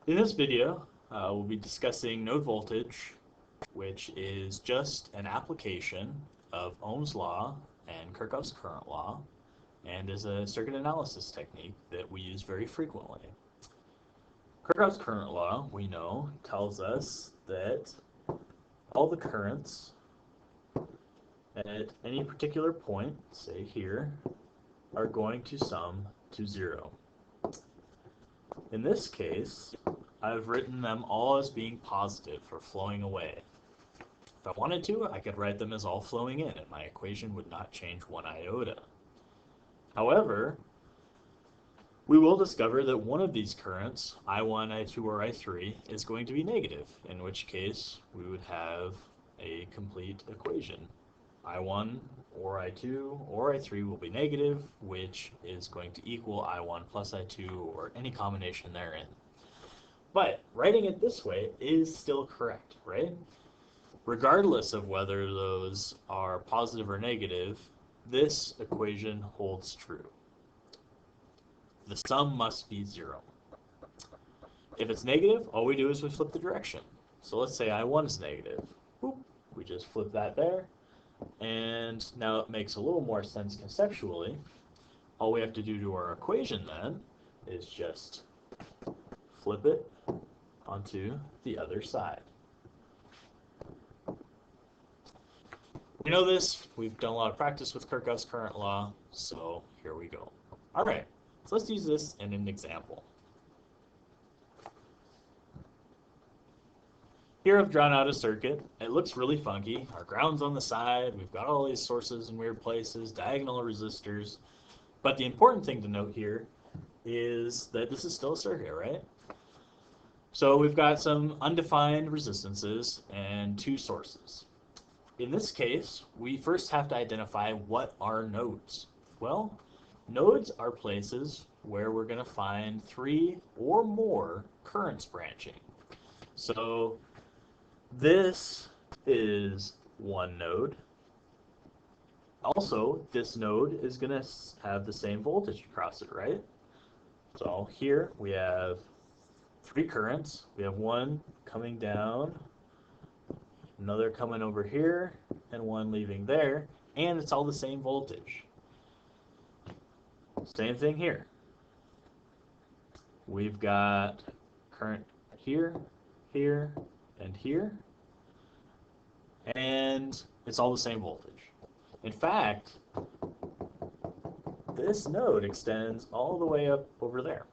In this video, we'll be discussing node voltage, which is just an application of Ohm's law and Kirchhoff's current law, and is a circuit analysis technique that we use very frequently. Kirchhoff's current law, we know, tells us that all the currents at any particular point, say here, are going to sum to zero. In this case, I've written them all as being positive or flowing away. If I wanted to, I could write them as all flowing in, and my equation would not change one iota. However, we will discover that one of these currents, I1, I2, or I3, is going to be negative, in which case we would have a complete equation. I1 or I2 or I3 will be negative, which is going to equal I1 plus I2 or any combination therein. But writing it this way is still correct, right? Regardless of whether those are positive or negative, this equation holds true. The sum must be zero. If it's negative, all we do is we flip the direction. So let's say I1 is negative. Boop, we just flip that there. And now it makes a little more sense conceptually. All we have to do to our equation then is just flip it onto the other side. We know this. We've done a lot of practice with Kirchhoff's current law, so here we go. All right, so let's use this in an example. Here I've drawn out a circuit. It looks really funky. Our ground's on the side. We've got all these sources in weird places, diagonal resistors. But the important thing to note here is that this is still a circuit, right? So we've got some undefined resistances and two sources. In this case, we first have to identify what are nodes. Well, nodes are places where we're going to find three or more currents branching. So this is one node. Also, this node is going to have the same voltage across it, right? So here we have three currents. We have one coming down, another coming over here, and one leaving there, and it's all the same voltage. Same thing here. We've got current here, here, and here, and it's all the same voltage. In fact, this node extends all the way up over there.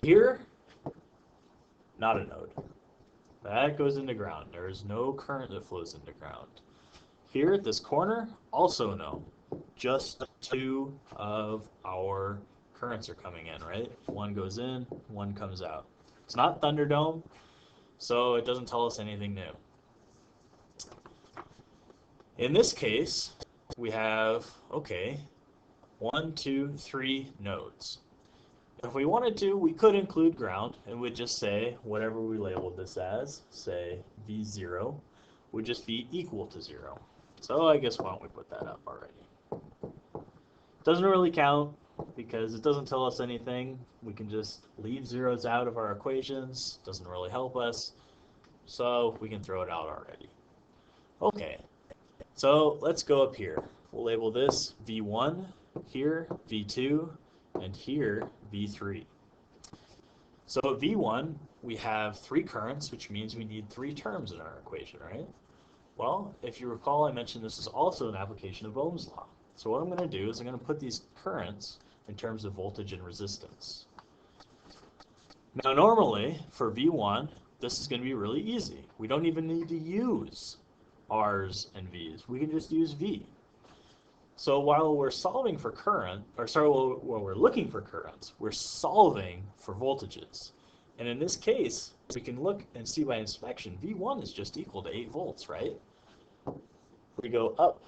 Here, not a node. That goes into ground. There is no current that flows into ground. Here at this corner, also no. Just two of our currents are coming in, right? One goes in, one comes out. It's not Thunderdome, so it doesn't tell us anything new. In this case, we have, okay, 1, 2, 3 nodes. If we wanted to, we could include ground and would just say whatever we labeled this as, say V0, would just be equal to 0. So I guess why don't we put that up already. Doesn't really count because it doesn't tell us anything. We can just leave zeros out of our equations. Doesn't really help us. So we can throw it out already. Okay, so let's go up here. We'll label this V1, here V2, and here V3. So at V1, we have three currents, which means we need three terms in our equation, right? Well, if you recall, I mentioned this is also an application of Ohm's law. So what I'm going to do is I'm going to put these currents in terms of voltage and resistance. Now normally, for V1, this is going to be really easy. We don't even need to use R's and V's. We can just use V. So while we're solving for current, or sorry, while we're looking for currents, we're solving for voltages. And in this case, we can look and see by inspection, V1 is just equal to 8 volts, right? We go up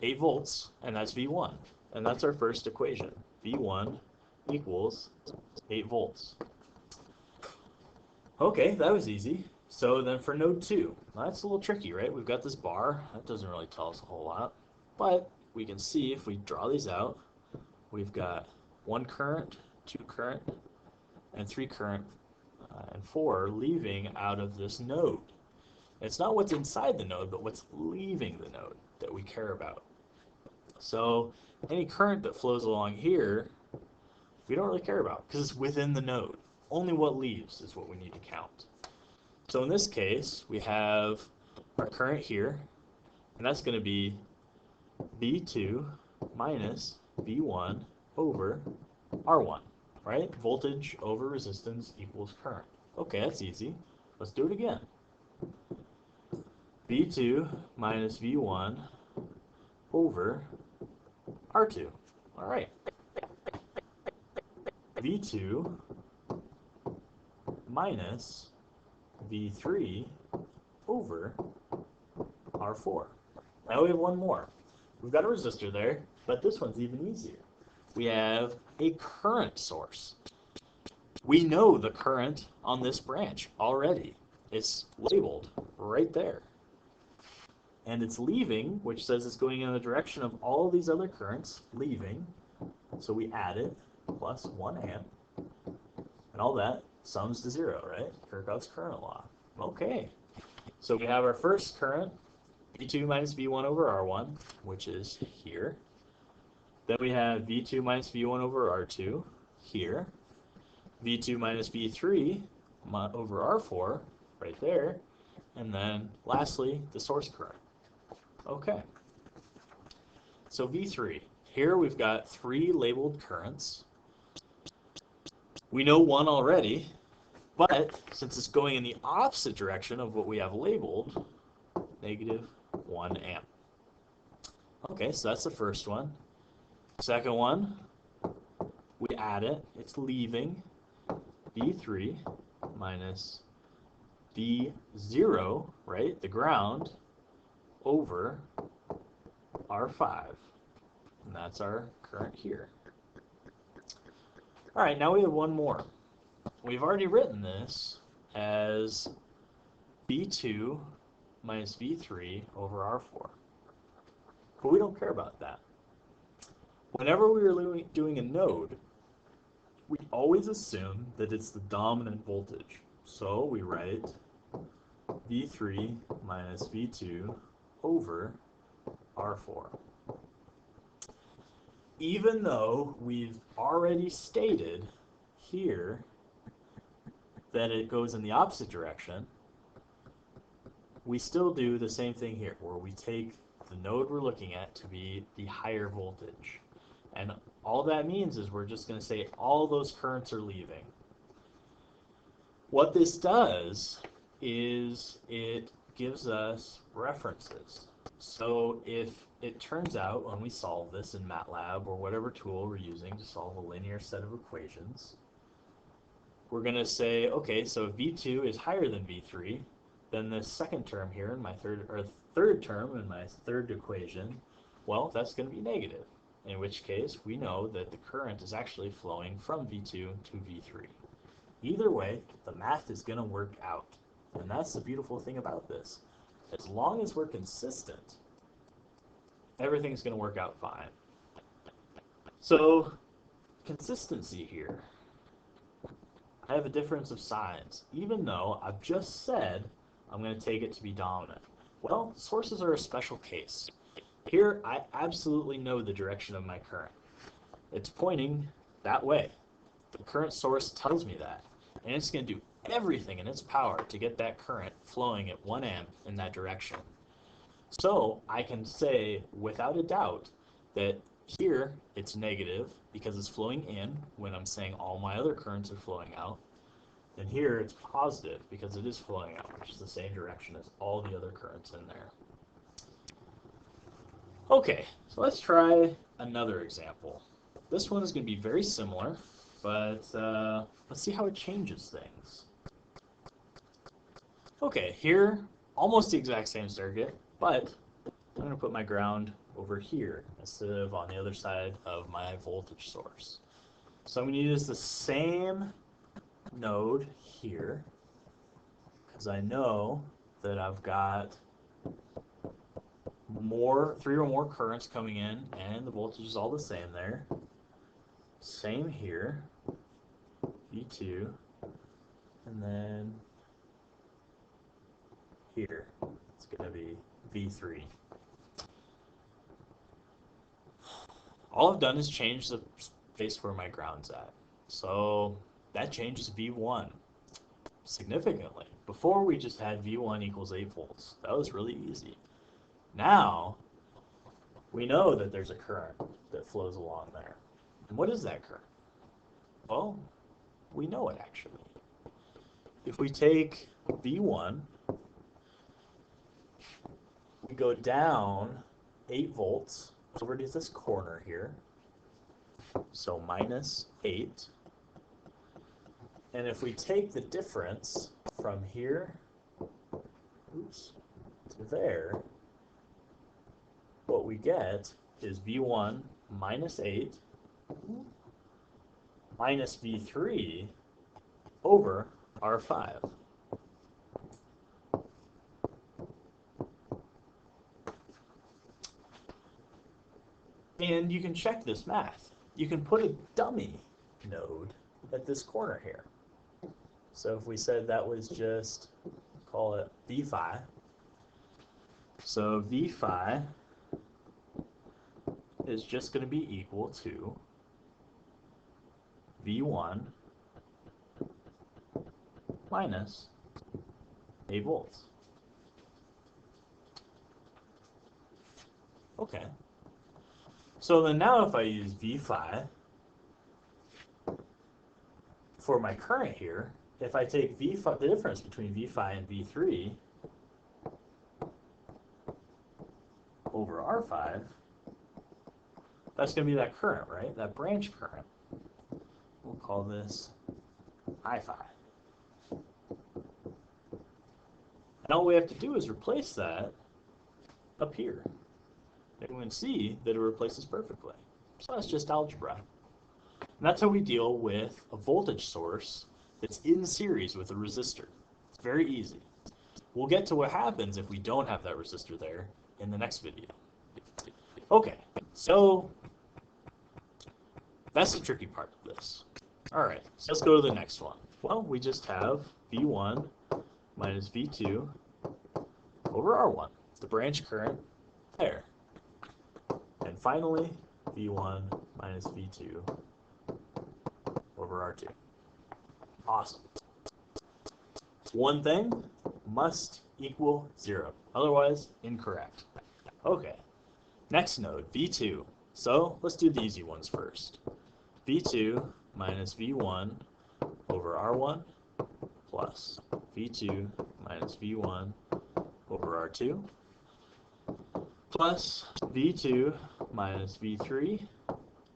8 volts, and that's V1. And that's our first equation. V1 equals 8 volts. Okay, that was easy. So then for node 2, that's a little tricky, right? We've got this bar. That doesn't really tell us a whole lot. But we can see if we draw these out, we've got one current, 2 current, and 3 current, and 4 leaving out of this node. It's not what's inside the node, but what's leaving the node that we care about. So any current that flows along here, we don't really care about because it's within the node. Only what leaves is what we need to count. So in this case, we have our current here, and that's going to be V2 minus V1 over R1, right? Voltage over resistance equals current. Okay, that's easy. Let's do it again. V2 minus V1 over R2. All right. V2 minus V3 over R4. Now we have one more. We've got a resistor there, but this one's even easier. We have a current source. We know the current on this branch already. It's labeled right there. And it's leaving, which says it's going in the direction of all of these other currents leaving. So we add it, plus 1 amp. And all that sums to 0, right? Kirchhoff's current law. Okay. So we have our first current, V2 minus V1 over R1, which is here. Then we have V2 minus V1 over R2, here. V2 minus V3 over R4, right there. And then, lastly, the source current. Okay. So V3. Here we've got 3 labeled currents. We know one already, but since it's going in the opposite direction of what we have labeled, negative 1 amp. Okay, so that's the first one. Second one, we add it. It's leaving V3 minus V0, right, the ground, over R5. And that's our current here. All right, now we have one more. We've already written this as V2 minus V3 over R4. But we don't care about that. Whenever we are doing a node, we always assume that it's the dominant voltage. So we write V3 minus V2 over R4. Even though we've already stated here that it goes in the opposite direction, we still do the same thing here, where we take the node we're looking at to be the higher voltage. And all that means is we're just going to say all those currents are leaving. What this does is it gives us references. So if it turns out when we solve this in MATLAB or whatever tool we're using to solve a linear set of equations, we're going to say, okay, so if V2 is higher than V3, then the second term here in my third term in my third equation, well, that's going to be negative, in which case we know that the current is actually flowing from V2 to V3. Either way, the math is going to work out. And that's the beautiful thing about this. As long as we're consistent, everything's going to work out fine. So, consistency here. I have a difference of signs, even though I've just said I'm going to take it to be dominant. Well, sources are a special case. Here, I absolutely know the direction of my current. It's pointing that way. The current source tells me that. And it's going to do everything in its power to get that current flowing at 1 amp in that direction. So I can say without a doubt that here it's negative because it's flowing in when I'm saying all my other currents are flowing out. And here it's positive because it is flowing out, which is the same direction as all the other currents in there. Okay, so let's try another example. This one is going to be very similar, but let's see how it changes things. Okay, here, almost the exact same circuit, but I'm going to put my ground over here instead of on the other side of my voltage source. So I'm going to use the same node here, because I know that I've got 3 or more currents coming in, and the voltage is all the same there. same here, V2, and then here, it's going to be V3. All I've done is change the space where my ground's at. So that changes V1 significantly. Before we just had V1 equals 8 volts. That was really easy. Now, we know that there's a current that flows along there. And what is that current? Well, we know it actually. If we take V1, we go down 8 volts over to this corner here. So minus 8. And if we take the difference from here, to there, what we get is V1 minus 8 minus V3 over R5. And you can check this math. You can put a dummy node at this corner here. So if we said that was just, call it V phi. So V phi is just going to be equal to V1 minus 8 volts. Okay. So then now if I use V phi for my current here, if I take V phi, the difference between V phi and V3 over R5, that's going to be that current, right? That branch current. We'll call this I phi. And all we have to do is replace that up here. And we can see that it replaces perfectly. So that's just algebra. And that's how we deal with a voltage source that's in series with a resistor. It's very easy. We'll get to what happens if we don't have that resistor there in the next video. Okay, so that's the tricky part of this. All right, so let's go to the next one. Well, we just have V1 minus V2 over R1, the branch current there. And finally, V1 minus V2 over R2. Awesome. One thing must equal 0, otherwise incorrect. Okay, next node, V2. So let's do the easy ones first. V2 minus V1 over R1 plus V2 minus V1 over R2 plus V2 minus V3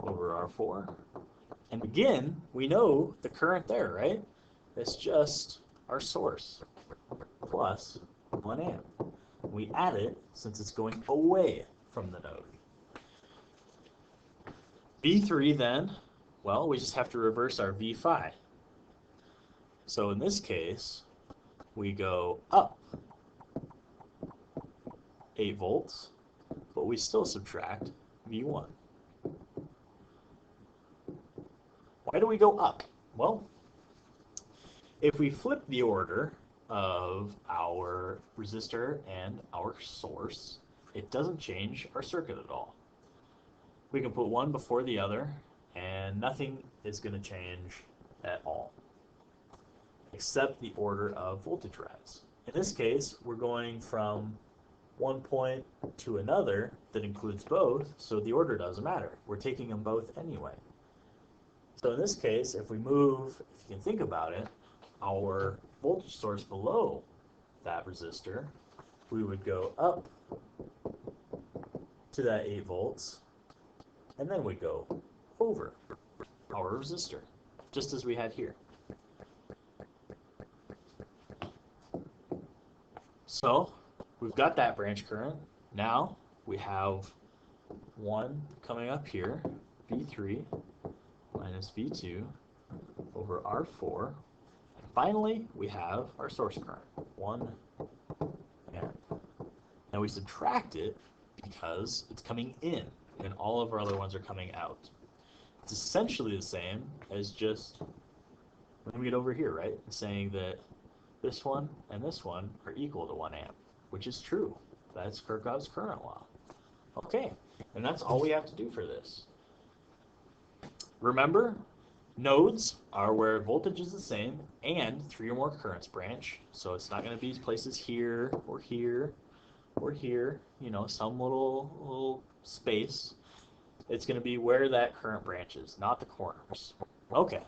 over R4. And again, we know the current there, right? It's just our source plus 1 amp. We add it since it's going away from the node. V3 then, well, we just have to reverse our V phi. So in this case, we go up 8 volts, but we still subtract V1. Why do we go up? Well, if we flip the order of our resistor and our source, it doesn't change our circuit at all. We can put one before the other, and nothing is going to change at all, except the order of voltage rise. In this case, we're going from one point to another that includes both, so the order doesn't matter. We're taking them both anyway. So in this case, if we move, if you can think about it, our voltage source below that resistor, we would go up to that 8 volts, and then we go over our resistor, just as we had here. So we've got that branch current. Now we have one coming up here, V3 minus V2 over R4. And finally, we have our source current, 1 amp. Now we subtract it because it's coming in, and all of our other ones are coming out. It's essentially the same as just when we get over here, right? Saying that this one and this one are equal to 1 amp, which is true. That's Kirchhoff's current law. Okay, and that's all we have to do for this. Remember, nodes are where voltage is the same and 3 or more currents branch. So it's not going to be places here or here or here, you know, some little space. It's going to be where that current branches, not the corners. Okay,